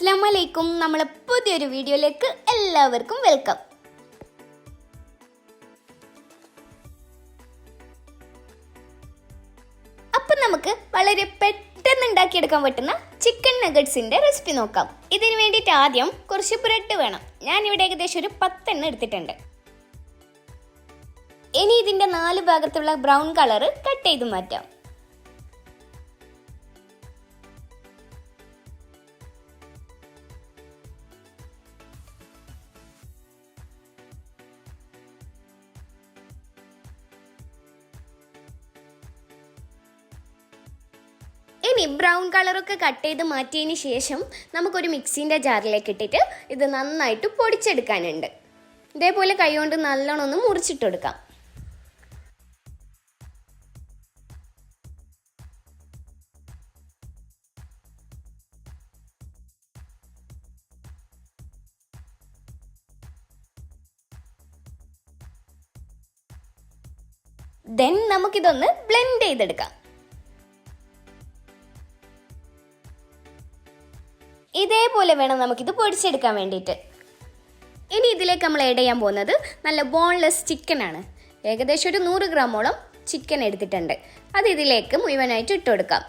അസ്സലാമലൈക്കും. നമ്മളെ പുതിയൊരു വീഡിയോയിലേക്ക് എല്ലാവർക്കും വെൽക്കം. അപ്പം നമുക്ക് വളരെ പെട്ടെന്ന് ഉണ്ടാക്കിയെടുക്കാൻ പറ്റുന്ന ചിക്കൻ നഗറ്റ്സിന്റെ റെസിപ്പി നോക്കാം. ഇതിന് വേണ്ടിയിട്ട് ആദ്യം കുറച്ച് ബ്രെഡ് വേണം. ഞാനിവിടെ ഏകദേശം ഒരു 10 എണ്ണം എടുത്തിട്ടുണ്ട്. ഇനി ഇതിന്റെ 4 ഭാഗത്തുള്ള ബ്രൗൺ കളർ കട്ട് ചെയ്ത് മാറ്റാം. ഇനി ബ്രൗൺ കളറൊക്കെ കട്ട് ചെയ്ത് മാറ്റിയതിന് ശേഷം നമുക്കൊരു മിക്സിൻ്റെ ജാറിലേക്ക് ഇട്ടിട്ട് ഇത് നന്നായിട്ട് പൊടിച്ചെടുക്കാനുണ്ട്. ഇതേപോലെ കൈകൊണ്ട് നല്ലോണം ഒന്ന് മുറിച്ചിട്ടെടുക്കാം. ദെൻ നമുക്കിതൊന്ന് ബ്ലെൻഡ് ചെയ്തെടുക്കാം. ഇതേപോലെ വേണം നമുക്കിത് പൊടിച്ചെടുക്കാൻ വേണ്ടിയിട്ട്. ഇനി ഇതിലേക്ക് നമ്മൾ ആഡ് ചെയ്യാൻ പോകുന്നത് നല്ല ബോൺലെസ് ചിക്കനാണ്. ഏകദേശം ഒരു 100 ഗ്രാമോളം ചിക്കൻ എടുത്തിട്ടുണ്ട്. അത് ഇതിലേക്ക് മുഴുവനായിട്ട് ഇട്ട് കൊടുക്കാം.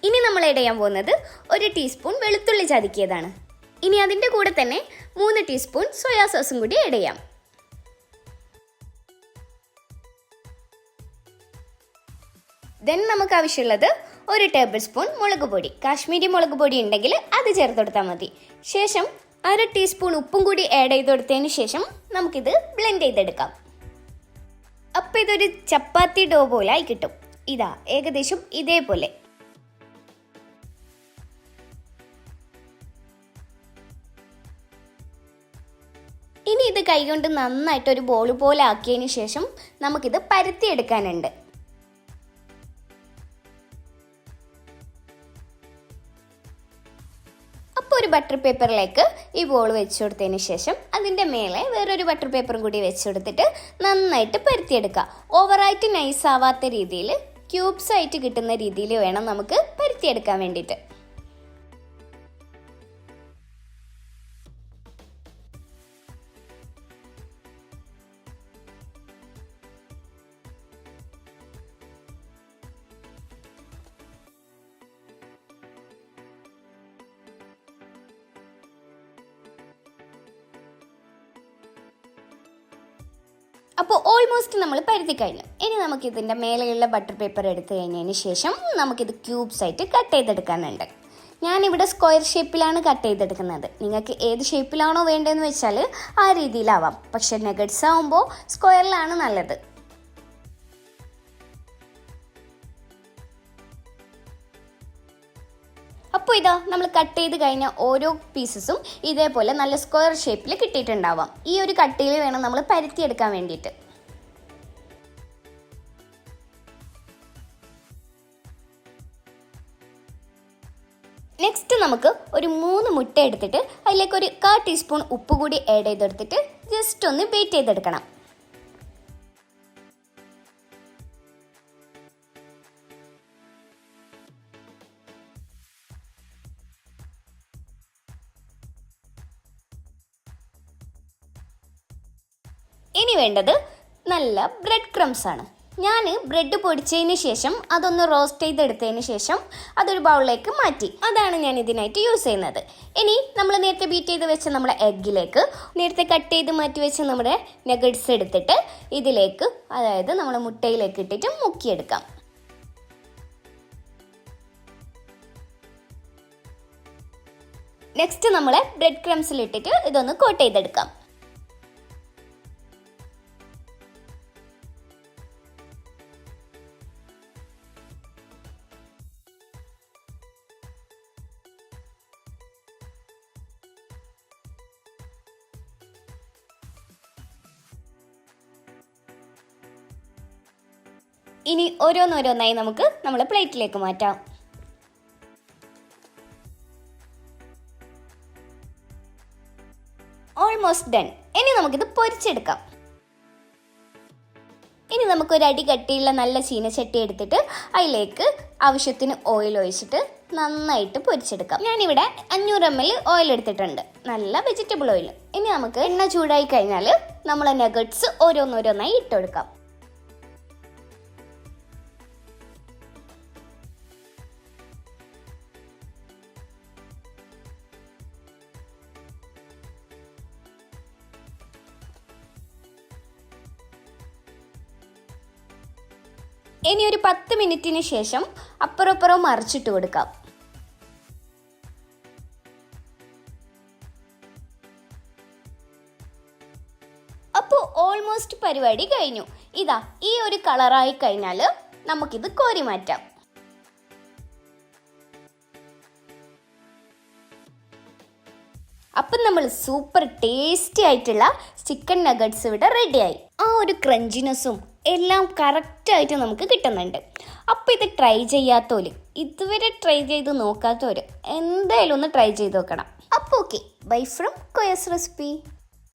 ഇനി നമ്മൾ ആഡ് ചെയ്യാൻ പോകുന്നത് 1 ടീസ്പൂൺ വെളുത്തുള്ളി ചതക്കിയതാണ്. ഇനി അതിൻ്റെ കൂടെ തന്നെ 3 ടീസ്പൂൺ സോയാ സോസും കൂടി ആഡ് ചെയ്യാം. ദെൻ നമുക്ക് ആവശ്യമുള്ളത് 1 ടേബിൾ സ്പൂൺ മുളക് പൊടി. കാശ്മീരി മുളക് പൊടി ഉണ്ടെങ്കിൽ അത് ചേർത്ത് കൊടുത്താൽ മതി. ശേഷം 1/2 ടീസ്പൂൺ ഉപ്പും കൂടി ആഡ് ചെയ്ത് കൊടുത്തതിന് ശേഷം നമുക്കിത് ബ്ലെൻഡ് ചെയ്തെടുക്കാം. അപ്പോൾ ഇതൊരു ചപ്പാത്തി ഡോ പോലെ ആയി കിട്ടും. ഇതാ ഏകദേശം ഇതേപോലെ. ഇനി ഇത് കൈകൊണ്ട് നന്നായിട്ട് ഒരു ബോൾ പോലെ ആക്കിയതിന് ശേഷം നമുക്കിത് പരത്തിയെടുക്കാനുണ്ട്. ഒരു ബട്ടർ പേപ്പറിലേക്ക് ഈ ബോൾ വെച്ച് കൊടുത്തതിന് ശേഷം അതിൻ്റെ മേലെ വേറൊരു ബട്ടർ പേപ്പറും കൂടി വെച്ച് കൊടുത്തിട്ട് നന്നായിട്ട് പരത്തിയെടുക്കുക. ഓവറായിട്ട് നൈസ് ആവാത്ത രീതിയിൽ, ക്യൂബ്സ് ആയിട്ട് കിട്ടുന്ന രീതിയിൽ വേണം നമുക്ക് പരത്തിയെടുക്കാൻ വേണ്ടിയിട്ട്. അപ്പോൾ ഓൾമോസ്റ്റ് നമ്മൾ പരത്തി കഴിഞ്ഞു. ഇനി നമുക്കിതിൻ്റെ മേലെയുള്ള ബട്ടർ പേപ്പർ എടുത്തു കഴിഞ്ഞതിന് ശേഷം നമുക്കിത് ക്യൂബ്സ് ആയിട്ട് കട്ട് ചെയ്തെടുക്കാനുണ്ട്. ഞാനിവിടെ സ്ക്വയർ ഷേപ്പിലാണ് കട്ട് ചെയ്തെടുക്കുന്നത്. നിങ്ങൾക്ക് ഏത് ഷേപ്പിലാണോ വേണ്ടതെന്ന് വെച്ചാൽ ആ രീതിയിലാവാം. പക്ഷെ നഗറ്റ്സ് ആവുമ്പോൾ സ്ക്വയറിലാണ് നല്ലത്. അപ്പോൾ ഇതാ നമ്മൾ കട്ട് ചെയ്ത് കഴിഞ്ഞ ഓരോ പീസസും ഇതേപോലെ നല്ല സ്ക്വയർ ഷേപ്പിൽ കിട്ടിയിട്ടുണ്ടാവാം. ഈ ഒരു കട്ടിയിൽ വേണം നമ്മൾ പരത്തിയെടുക്കാൻ വേണ്ടിയിട്ട്. നെക്സ്റ്റ് നമുക്ക് ഒരു 3 മുട്ട എടുത്തിട്ട് അതിലേക്ക് ഒരു 1/4 ടീസ്പൂൺ ഉപ്പ് കൂടി ആഡ് ചെയ്തെടുത്തിട്ട് ജസ്റ്റ് ഒന്ന് ബീറ്റ് ചെയ്തെടുക്കണം. ഇനി വേണ്ടത് നല്ല ബ്രെഡ് ക്രംസ് ആണ്. ഞാൻ ബ്രെഡ് പൊടിച്ചതിന് ശേഷം അതൊന്ന് റോസ്റ്റ് ചെയ്തെടുത്തതിന് ശേഷം അതൊരു ബൗളിലേക്ക് മാറ്റി. അതാണ് ഞാൻ ഇതിനായിട്ട് യൂസ് ചെയ്യുന്നത്. ഇനി നമ്മൾ നേരത്തെ ബീറ്റ് ചെയ്ത് വെച്ച നമ്മുടെ എഗ്ഗിലേക്ക് നേരത്തെ കട്ട് ചെയ്ത് മാറ്റി വെച്ച നമ്മുടെ നഗറ്റ്സ് എടുത്തിട്ട് ഇതിലേക്ക്, അതായത് നമ്മുടെ മുട്ടയിലേക്ക് ഇട്ടിട്ട് മുക്കിയെടുക്കാം. നെക്സ്റ്റ് നമ്മൾ ബ്രെഡ് ക്രംസിലിട്ടിട്ട് ഇതൊന്ന് കോട്ട് ചെയ്തെടുക്കാം. ഇനി ഓരോന്നോരോന്നായി നമുക്ക് നമ്മളെ പ്ലേറ്റിലേക്ക് മാറ്റാം. Almost done. ഇനി നമുക്കിത് പൊരിച്ചെടുക്കാം. ഇനി നമുക്കൊരു അടി കട്ടിയുള്ള നല്ല ചീനച്ചട്ടി എടുത്തിട്ട് അതിലേക്ക് ആവശ്യത്തിന് ഓയിൽ ഒഴിച്ചിട്ട് നന്നായിട്ട് പൊരിച്ചെടുക്കാം. ഞാനിവിടെ 500 ml ഓയിൽ എടുത്തിട്ടുണ്ട്, നല്ല വെജിറ്റബിൾ ഓയിൽ. ഇനി നമുക്ക് എണ്ണ ചൂടായി കഴിഞ്ഞാൽ നമ്മളെ നഗറ്റ്സ് ഓരോന്നോരോന്നായി ഇട്ടുകൊടുക്കാം. ഇനി ഒരു 10 മിനിറ്റിന് ശേഷം അപ്പുറപ്പുറം മറിച്ചിട്ട് കൊടുക്കാം. അപ്പോൾ ഓൾമോസ്റ്റ് പരിപാടി കഴിഞ്ഞു. ഇതാ ഈ ഒരു കളറായി കഴിഞ്ഞാൽ നമുക്കിത് കോരി മാറ്റാം. അപ്പം നമ്മൾ സൂപ്പർ ടേസ്റ്റി ആയിട്ടുള്ള ചിക്കൻ നഗറ്റ്സ് ഇവിടെ റെഡിയായി. ആ ഒരു ക്രഞ്ചിനെസ്സും എല്ലാം കറക്റ്റായിട്ട് നമുക്ക് കിട്ടുന്നുണ്ട്. അപ്പോൾ ഇത് ട്രൈ ചെയ്യാത്തവർ, ഇതുവരെ ട്രൈ ചെയ്ത് നോക്കാത്തവർ എന്തായാലും ഒന്ന് ട്രൈ ചെയ്ത് നോക്കണം. അപ്പോൾ ഓക്കെ, ബൈ ഫ്രം കോയസ് റെസിപ്പി.